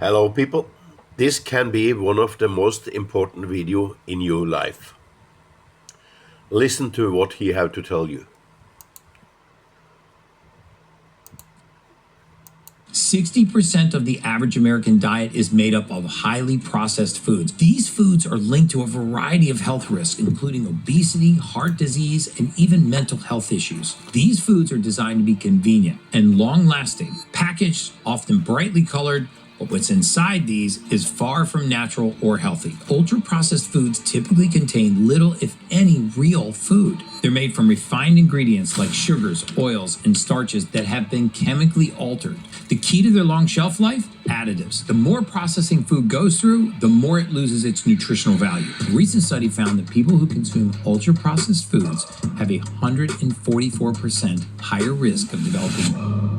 Hello people. This can be one of the most important video in your life. Listen to what he have to tell you. 60% of the average American diet is made up of highly processed foods. These foods are linked to a variety of health risks, including obesity, heart disease, and even mental health issues. These foods are designed to be convenient and long-lasting, packaged, often brightly colored, but what's inside these is far from natural or healthy. Ultra-processed foods typically contain little, if any, real food. They're made from refined ingredients like sugars, oils, and starches that have been chemically altered. The key to their long shelf life? Additives. The more processing food goes through, the more it loses its nutritional value. A recent study found that people who consume ultra-processed foods have a 144% higher risk of developing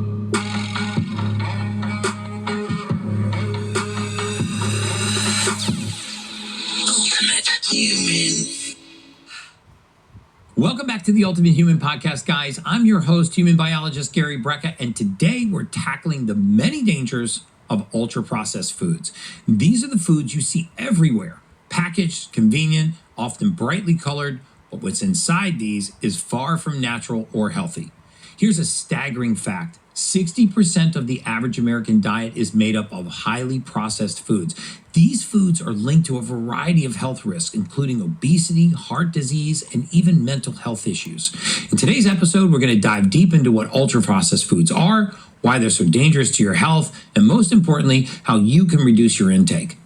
Welcome back to the Ultimate Human Podcast, guys. I'm your host, human biologist Gary Brecka, and today we're tackling the many dangers of ultra-processed foods. These are the foods you see everywhere, packaged, convenient, often brightly colored, but what's inside these is far from natural or healthy. Here's a staggering fact. 60% of the average American diet is made up of highly processed foods. These foods are linked to a variety of health risks, including obesity, heart disease, and even mental health issues. In today's episode, we're going to dive deep into what ultra-processed foods are, why they're so dangerous to your health, and most importantly, how you can reduce your intake.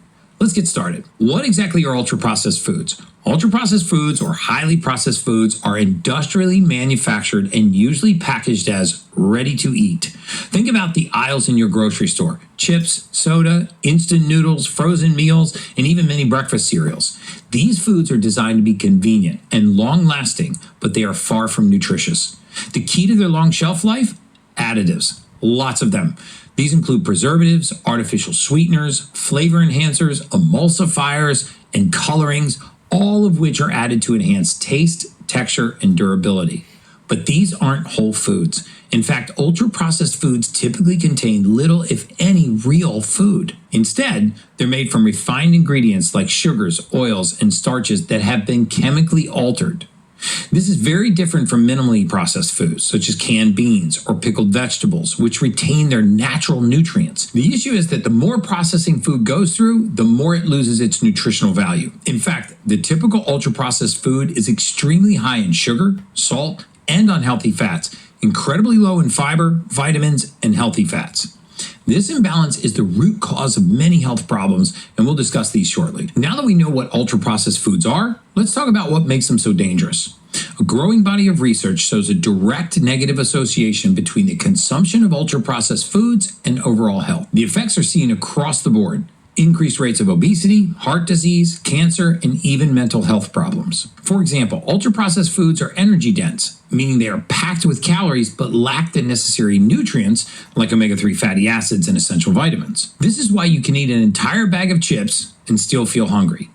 Let's get started. What exactly are ultra-processed foods? Ultra-processed foods or highly processed foods are industrially manufactured and usually packaged as ready to eat. Think about the aisles in your grocery store. Chips, soda, instant noodles, frozen meals, and even many breakfast cereals. These foods are designed to be convenient and long-lasting, but they are far from nutritious. The key to their long shelf life? Additives. Lots of them. These include preservatives, artificial sweeteners, flavor enhancers, emulsifiers, and colorings, all of which are added to enhance taste, texture, and durability. But these aren't whole foods. In fact, ultra-processed foods typically contain little, if any, real food. Instead, they're made from refined ingredients like sugars, oils, and starches that have been chemically altered. This is very different from minimally processed foods, such as canned beans or pickled vegetables, which retain their natural nutrients. The issue is that the more processing food goes through, the more it loses its nutritional value. In fact, the typical ultra-processed food is extremely high in sugar, salt, and unhealthy fats, incredibly low in fiber, vitamins, and healthy fats. This imbalance is the root cause of many health problems, and we'll discuss these shortly. Now that we know what ultra-processed foods are, let's talk about what makes them so dangerous. A growing body of research shows a direct negative association between the consumption of ultra-processed foods and overall health. The effects are seen across the board. Increased rates of obesity, heart disease, cancer, and even mental health problems. For example, ultra-processed foods are energy dense, meaning they are packed with calories but lack the necessary nutrients like omega-3 fatty acids and essential vitamins. This is why you can eat an entire bag of chips and still feel hungry.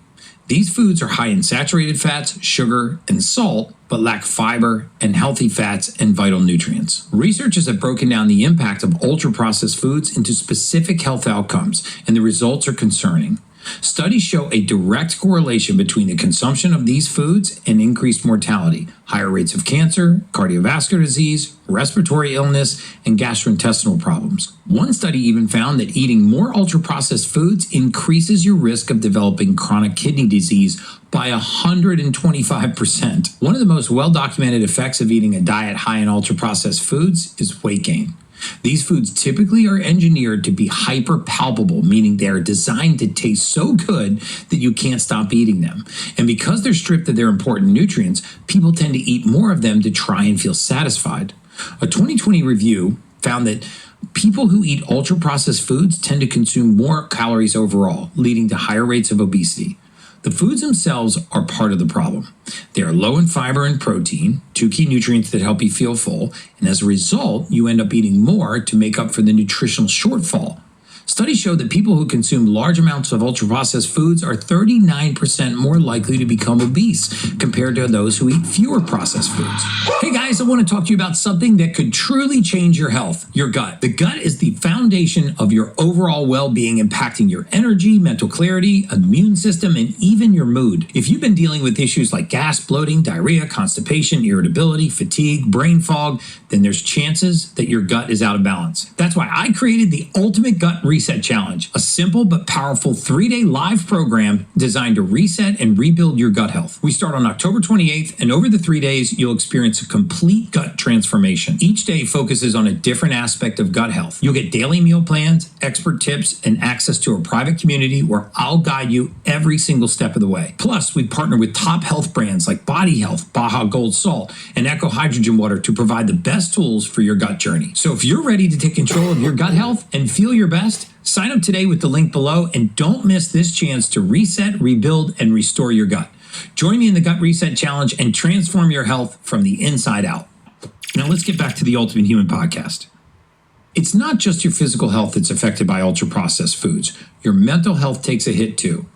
These foods are high in saturated fats, sugar, and salt, but lack fiber and healthy fats and vital nutrients. Researchers have broken down the impact of ultra-processed foods into specific health outcomes, and the results are concerning. Studies show a direct correlation between the consumption of these foods and increased mortality, higher rates of cancer, cardiovascular disease, respiratory illness, and gastrointestinal problems. One study even found that eating more ultra-processed foods increases your risk of developing chronic kidney disease by 125%. One of the most well-documented effects of eating a diet high in ultra-processed foods is weight gain. These foods typically are engineered to be hyper-palpable, meaning they are designed to taste so good that you can't stop eating them. And because they're stripped of their important nutrients, people tend to eat more of them to try and feel satisfied. A 2020 review found that people who eat ultra-processed foods tend to consume more calories overall, leading to higher rates of obesity. The foods themselves are part of the problem. They are low in fiber and protein, two key nutrients that help you feel full, and as a result, you end up eating more to make up for the nutritional shortfall. Studies show that people who consume large amounts of ultra-processed foods are 39% more likely to become obese compared to those who eat fewer processed foods. Hey guys, I want to talk to you about something that could truly change your health, your gut. The gut is the foundation of your overall well-being, impacting your energy, mental clarity, immune system, and even your mood. If you've been dealing with issues like gas, bloating, diarrhea, constipation, irritability, fatigue, brain fog, then there's chances that your gut is out of balance. That's why I created the Ultimate Gut Reset Challenge, a simple but powerful 3-day live program designed to reset and rebuild your gut health. We start on October 28th, and over the 3 days, you'll experience a complete gut transformation. Each day focuses on a different aspect of gut health. You'll get daily meal plans, expert tips, and access to a private community where I'll guide you every single step of the way. Plus, we partner with top health brands like Body Health, Baja Gold Salt, and Echo Hydrogen Water to provide the best tools for your gut journey. So if you're ready to take control of your gut health and feel your best, sign up today with the link below and don't miss this chance to reset, rebuild, and restore your gut. Join me in the Gut Reset Challenge and transform your health from the inside out. Now let's get back to the Ultimate Human Podcast. It's not just your physical health that's affected by ultra-processed foods. Your mental health takes a hit too.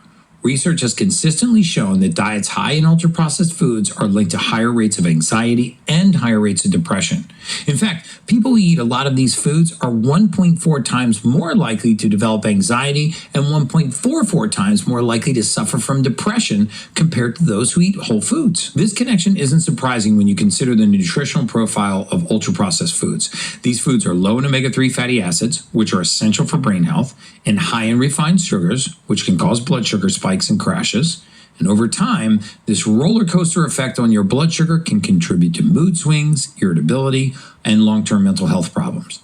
Research has consistently shown that diets high in ultra-processed foods are linked to higher rates of anxiety and higher rates of depression. In fact, people who eat a lot of these foods are 1.4 times more likely to develop anxiety and 1.44 times more likely to suffer from depression compared to those who eat whole foods. This connection isn't surprising when you consider the nutritional profile of ultra-processed foods. These foods are low in omega-3 fatty acids, which are essential for brain health, and high in refined sugars, which can cause blood sugar spikes and crashes. And over time, this roller coaster effect on your blood sugar can contribute to mood swings, irritability, and long-term mental health problems.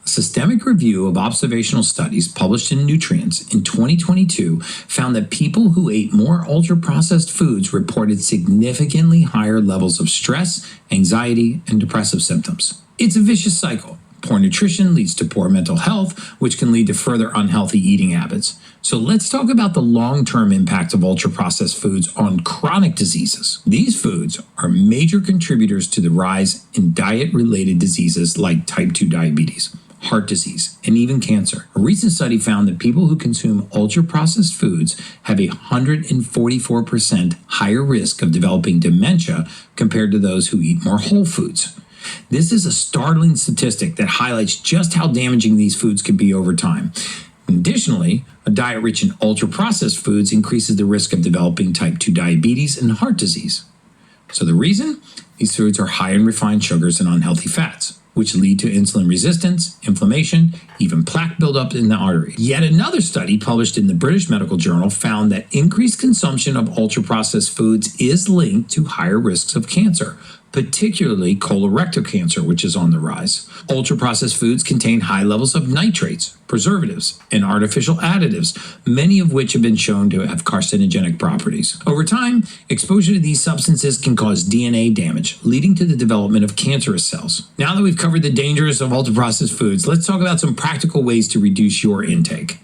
A systemic review of observational studies published in Nutrients in 2022 found that people who ate more ultra-processed foods reported significantly higher levels of stress, anxiety, and depressive symptoms. It's a vicious cycle. Poor nutrition leads to poor mental health, which can lead to further unhealthy eating habits. So let's talk about the long-term impact of ultra-processed foods on chronic diseases. These foods are major contributors to the rise in diet-related diseases like type 2 diabetes, heart disease, and even cancer. A recent study found that people who consume ultra-processed foods have a 144% higher risk of developing dementia compared to those who eat more whole foods. This is a startling statistic that highlights just how damaging these foods can be over time. Additionally, a diet rich in ultra-processed foods increases the risk of developing type 2 diabetes and heart disease. So the reason? These foods are high in refined sugars and unhealthy fats, which lead to insulin resistance, inflammation, even plaque buildup in the artery. Yet another study published in the British Medical Journal found that increased consumption of ultra-processed foods is linked to higher risks of cancer, particularly colorectal cancer, which is on the rise. Ultra-processed foods contain high levels of nitrates, preservatives, and artificial additives, many of which have been shown to have carcinogenic properties. Over time, exposure to these substances can cause DNA damage, leading to the development of cancerous cells. Now that we've covered the dangers of ultra-processed foods, let's talk about some practical ways to reduce your intake.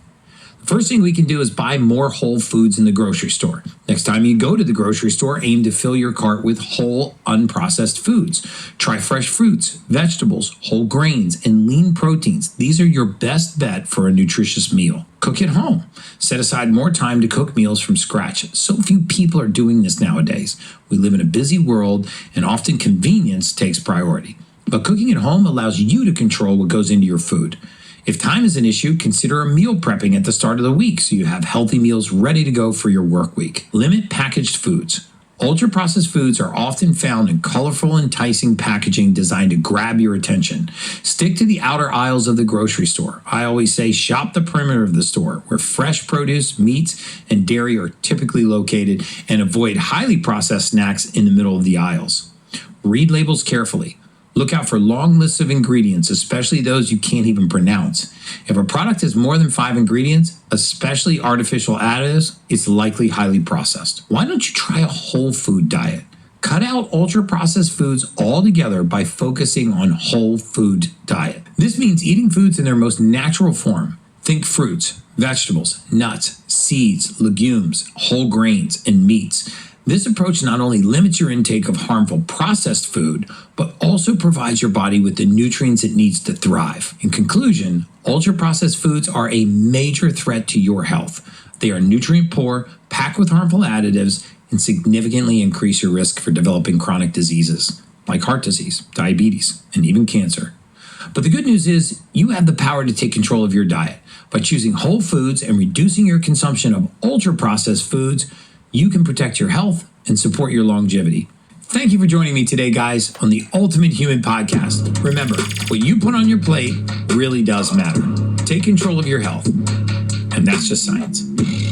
First thing we can do is buy more whole foods in the grocery store. Next time you go to the grocery store, aim to fill your cart with whole, unprocessed foods. Try fresh fruits, vegetables, whole grains, and lean proteins. These are your best bet for a nutritious meal. Cook at home. Set aside more time to cook meals from scratch. So few people are doing this nowadays. We live in a busy world, and often convenience takes priority. But cooking at home allows you to control what goes into your food. If time is an issue, consider a meal prepping at the start of the week so you have healthy meals ready to go for your work week. Limit packaged foods. Ultra-processed foods are often found in colorful, enticing packaging designed to grab your attention. Stick to the outer aisles of the grocery store. I always say shop the perimeter of the store, where fresh produce, meats, and dairy are typically located, and avoid highly processed snacks in the middle of the aisles. Read labels carefully. Look out for long lists of ingredients, especially those you can't even pronounce. If a product has more than 5 ingredients, especially artificial additives, it's likely highly processed. Why don't you try a whole food diet? Cut out ultra-processed foods altogether by focusing on whole food diet. This means eating foods in their most natural form. Think fruits, vegetables, nuts, seeds, legumes, whole grains, and meats. This approach not only limits your intake of harmful processed food, but also provides your body with the nutrients it needs to thrive. In conclusion, ultra-processed foods are a major threat to your health. They are nutrient poor, packed with harmful additives, and significantly increase your risk for developing chronic diseases like heart disease, diabetes, and even cancer. But the good news is you have the power to take control of your diet. By choosing whole foods and reducing your consumption of ultra-processed foods, you can protect your health and support your longevity. Thank you for joining me today, guys, on the Ultimate Human Podcast. Remember, what you put on your plate really does matter. Take control of your health, and that's just science.